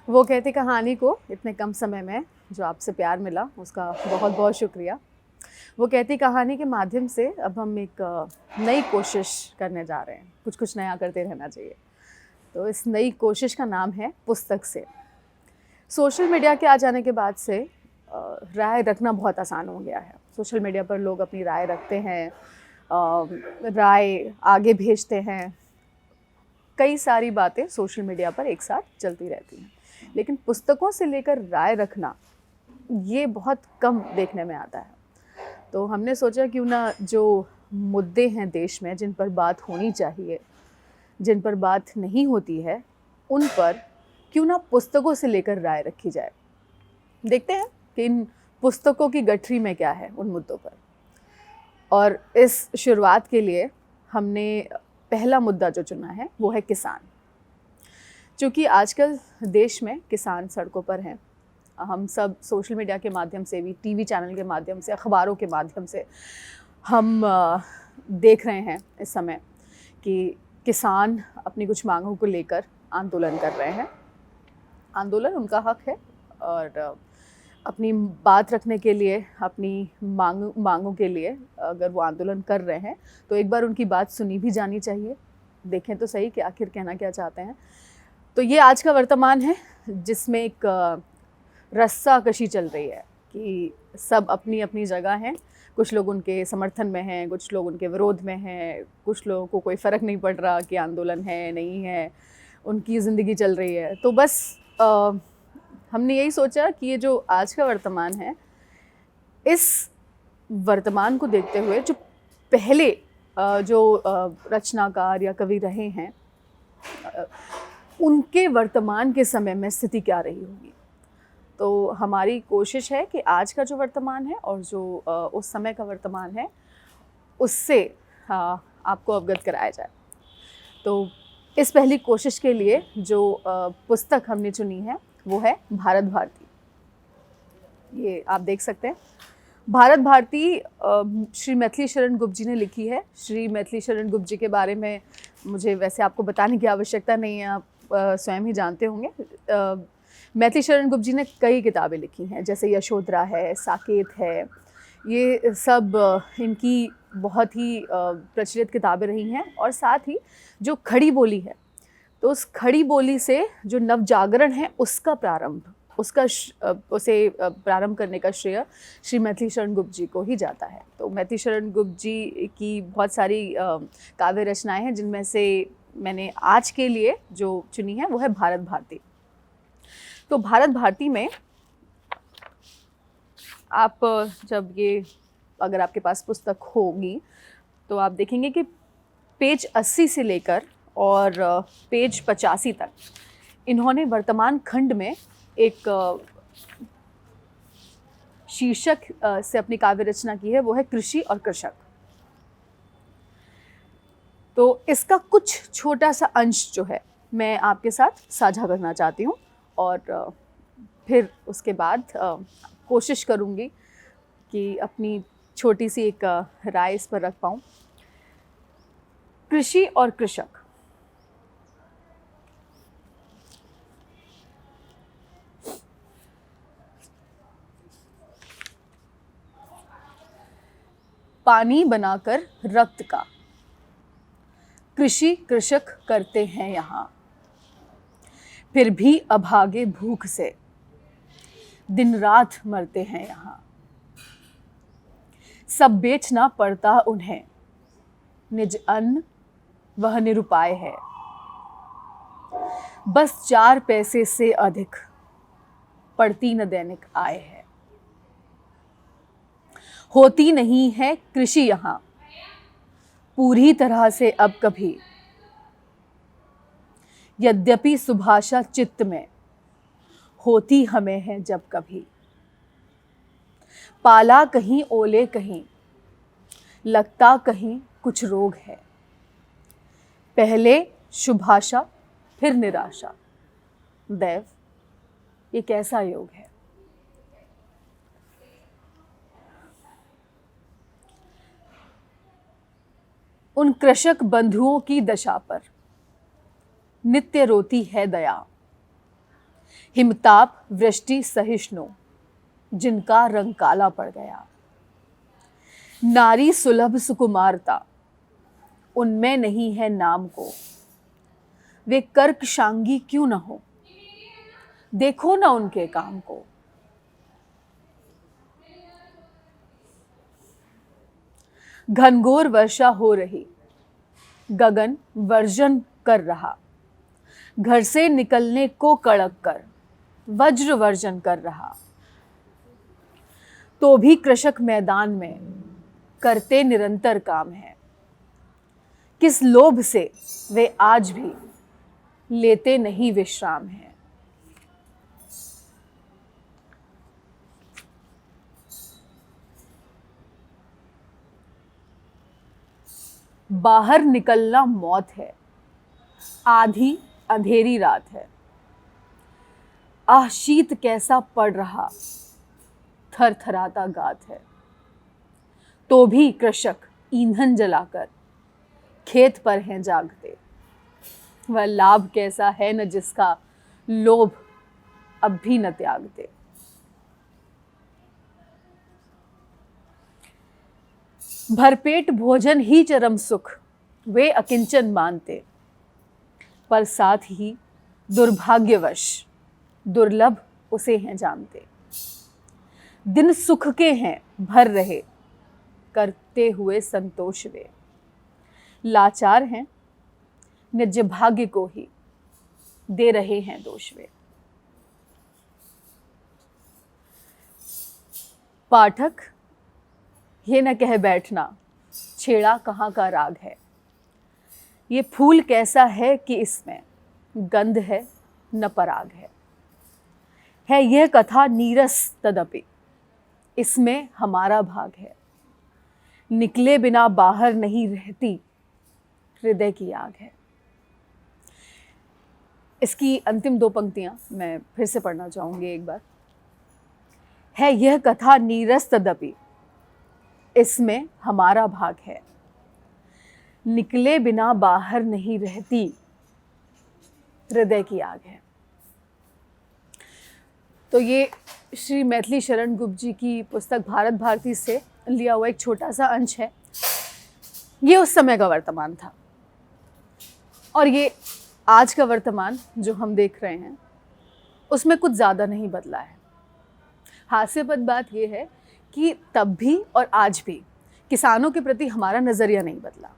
वो कहती कहानी को इतने कम समय में जो आपसे प्यार मिला उसका बहुत बहुत शुक्रिया। वो कहती कहानी के माध्यम से अब हम एक नई कोशिश करने जा रहे हैं, कुछ कुछ नया करते रहना चाहिए। तो इस नई कोशिश का नाम है पुस्तक से। सोशल मीडिया के आ जाने के बाद से राय रखना बहुत आसान हो गया है। सोशल मीडिया पर लोग अपनी राय रखते हैं, राय आगे भेजते हैं, कई सारी बातें सोशल मीडिया पर एक साथ चलती रहती हैं। लेकिन पुस्तकों से लेकर राय रखना ये बहुत कम देखने में आता है। तो हमने सोचा क्यों ना जो मुद्दे हैं देश में जिन पर बात होनी चाहिए, जिन पर बात नहीं होती है, उन पर क्यों ना पुस्तकों से लेकर राय रखी जाए। देखते हैं कि इन पुस्तकों की गठरी में क्या है उन मुद्दों पर। और इस शुरुआत के लिए हमने पहला मुद्दा जो चुना है वो है किसान। क्योंकि आजकल देश में किसान सड़कों पर हैं। हम सब सोशल मीडिया के माध्यम से भी, टीवी चैनल के माध्यम से, अखबारों के माध्यम से हम देख रहे हैं इस समय कि किसान अपनी कुछ मांगों को लेकर आंदोलन कर रहे हैं। आंदोलन उनका हक है और अपनी बात रखने के लिए, अपनी मांगों के लिए अगर वो आंदोलन कर रहे हैं तो एक बार उनकी बात सुनी भी जानी चाहिए। देखें तो सही कि आखिर कहना क्या चाहते हैं। तो ये आज का वर्तमान है जिसमें एक रस्साकशी चल रही है कि सब अपनी अपनी जगह हैं। कुछ लोग उनके समर्थन में हैं, कुछ लोग उनके विरोध में हैं, कुछ लोगों को कोई फ़र्क नहीं पड़ रहा कि आंदोलन है नहीं है, उनकी ज़िंदगी चल रही है। तो बस हमने यही सोचा कि ये जो आज का वर्तमान है, इस वर्तमान को देखते हुए जो पहले जो रचनाकार या कवि रहे हैं, उनके वर्तमान के समय में स्थिति क्या रही होगी। तो हमारी कोशिश है कि आज का जो वर्तमान है और जो उस समय का वर्तमान है उससे आपको अवगत कराया जाए। तो इस पहली कोशिश के लिए जो पुस्तक हमने चुनी है वो है भारत भारती। ये आप देख सकते हैं। भारत भारती श्री मैथिली शरण गुप्त जी ने लिखी है। श्री मैथिली शरण गुप्त जी के बारे में मुझे वैसे आपको बताने की आवश्यकता नहीं है, आप स्वयं ही जानते होंगे। मैथिली शरण गुप्त जी ने कई किताबें लिखी हैं, जैसे यशोधरा है, साकेत है। ये सब इनकी बहुत ही प्रचलित किताबें रही हैं। और साथ ही जो खड़ी बोली है, तो उस खड़ी बोली से जो नवजागरण है उसका प्रारंभ, उसे प्रारंभ करने का श्रेय श्री मैथिली शरण गुप्त जी को ही जाता है। तो मैथिली शरण गुप्त जी की बहुत सारी काव्य रचनाएं हैं, जिनमें से मैंने आज के लिए जो चुनी है वो है भारत भारती। तो भारत भारती में आप जब ये, अगर आपके पास पुस्तक होगी तो आप देखेंगे कि पेज 80 से लेकर और पेज 85 तक इन्होंने वर्तमान खंड में एक शीर्षक से अपनी काव्य रचना की है, वो है कृषि और कृषक। तो इसका कुछ छोटा सा अंश जो है मैं आपके साथ साझा करना चाहती हूँ और फिर उसके बाद कोशिश करूँगी कि अपनी छोटी सी एक राय इस पर रख पाऊँ। कृषि और कृषक। पानी बनाकर रक्त का कृषि कृषक करते हैं यहाँ, फिर भी अभागे भूख से दिन रात मरते हैं यहाँ। सब बेचना पड़ता उन्हें, निज अन्न वह निरुपाय है। बस 4 पैसे से अधिक पड़ती न दैनिक आय है। होती नहीं है कृषि यहाँ पूरी तरह से अब कभी, यद्यपि सुभाषा चित्त में होती हमें है जब कभी। पाला कहीं ओले कहीं, लगता कहीं कुछ रोग है। पहले शुभाशा फिर निराशा, दैव ये कैसा योग है। उन कृषक बंधुओं की दशा पर नित्य रोती है दया। हिमताप वृष्टि सहिष्णु जिनका रंग काला पड़ गया। नारी सुलभ सुकुमारता उनमें नहीं है नाम को, वे कर्कशांगी क्यों न हो, देखो ना उनके काम को। घनघोर वर्षा हो रही, गगन वर्जन कर रहा, घर से निकलने को कड़क कर वज्र वर्जन कर रहा। तो भी कृषक मैदान में करते निरंतर काम है, किस लोभ से वे आज भी लेते नहीं विश्राम है। बाहर निकलना मौत है, आधी अंधेरी रात है। आह शीत कैसा पड़ रहा, थरथराता गात है। तो भी कृषक ईंधन जलाकर खेत पर हैं जागते। वह लाभ कैसा है न जिसका लोभ अब भी न त्यागते। भरपेट भोजन ही चरम सुख वे अकिंचन मानते, पर साथ ही दुर्भाग्यवश दुर्लभ उसे हैं जानते। दिन सुख के हैं भर रहे, करते हुए संतोष वे। लाचार हैं निज भाग्य को ही दे रहे हैं दोष वे। पाठक ये न कह बैठना छेड़ा कहाँ का राग है, ये फूल कैसा है कि इसमें गंध है न पराग है यह कथा नीरस तदपि इसमें हमारा भाग है। निकले बिना बाहर नहीं रहती हृदय की आग है। इसकी अंतिम दो पंक्तियां मैं फिर से पढ़ना चाहूंगी एक बार। है यह कथा नीरस तदपि इसमें हमारा भाग है, निकले बिना बाहर नहीं रहती हृदय की आग है। तो ये श्री मैथिली शरण गुप्त जी की पुस्तक भारत भारती से लिया हुआ एक छोटा सा अंश है। ये उस समय का वर्तमान था और ये आज का वर्तमान जो हम देख रहे हैं उसमें कुछ ज़्यादा नहीं बदला है। हास्यपद बात ये है कि तब भी और आज भी किसानों के प्रति हमारा नज़रिया नहीं बदला।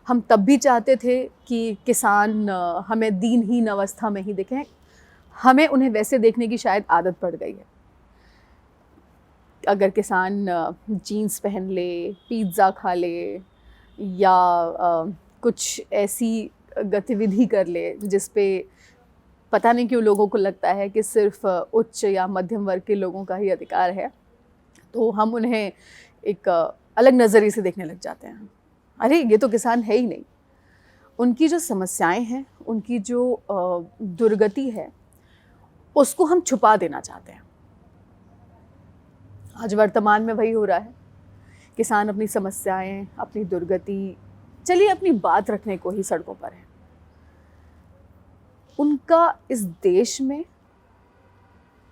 हम तब भी चाहते थे कि किसान हमें दीनहीन अवस्था में ही दिखें, हमें उन्हें वैसे देखने की शायद आदत पड़ गई है। अगर किसान जीन्स पहन ले, पिज़्ज़ा खा ले या कुछ ऐसी गतिविधि कर ले जिस पे पता नहीं क्यों लोगों को लगता है कि सिर्फ उच्च या मध्यम वर्ग के लोगों का ही अधिकार है, तो हम उन्हें एक अलग नज़रिए से देखने लग जाते हैं। अरे ये तो किसान है ही नहीं। उनकी जो समस्याएं हैं, उनकी जो दुर्गति है, उसको हम छुपा देना चाहते हैं। आज वर्तमान में वही हो रहा है। किसान अपनी समस्याएं, अपनी दुर्गति, चलिए अपनी बात रखने को ही सड़कों पर है। उनका इस देश में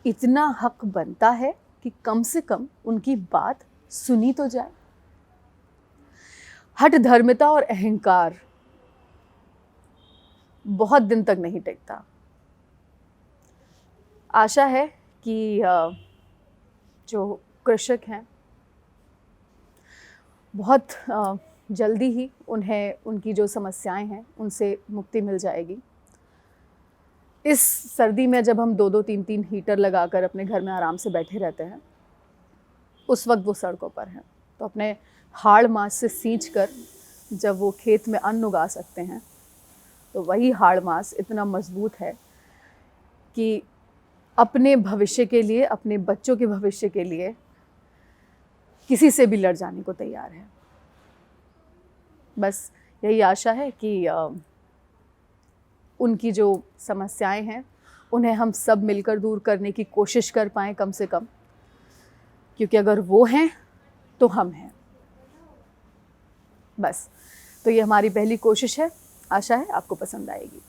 इतना हक बनता है कि कम से कम उनकी बात सुनी तो जाए। हठ धर्मिता और अहंकार बहुत दिन तक नहीं टिकता। आशा है कि जो कृषक हैं बहुत जल्दी ही उन्हें उनकी जो समस्याएं हैं उनसे मुक्ति मिल जाएगी। इस सर्दी में जब हम 2-2, 3-3 हीटर लगाकर अपने घर में आराम से बैठे रहते हैं, उस वक्त वो सड़कों पर हैं। तो अपने हाड़ मास से सींच कर जब वो खेत में अन्न उगा सकते हैं, तो वही हाड़ मास इतना मजबूत है कि अपने भविष्य के लिए, अपने बच्चों के भविष्य के लिए किसी से भी लड़ जाने को तैयार है। बस यही आशा है कि उनकी जो समस्याएं हैं उन्हें हम सब मिलकर दूर करने की कोशिश कर पाएँ कम से कम, क्योंकि अगर वो हैं तो हम हैं। बस तो ये हमारी पहली कोशिश है। आशा है आपको पसंद आएगी।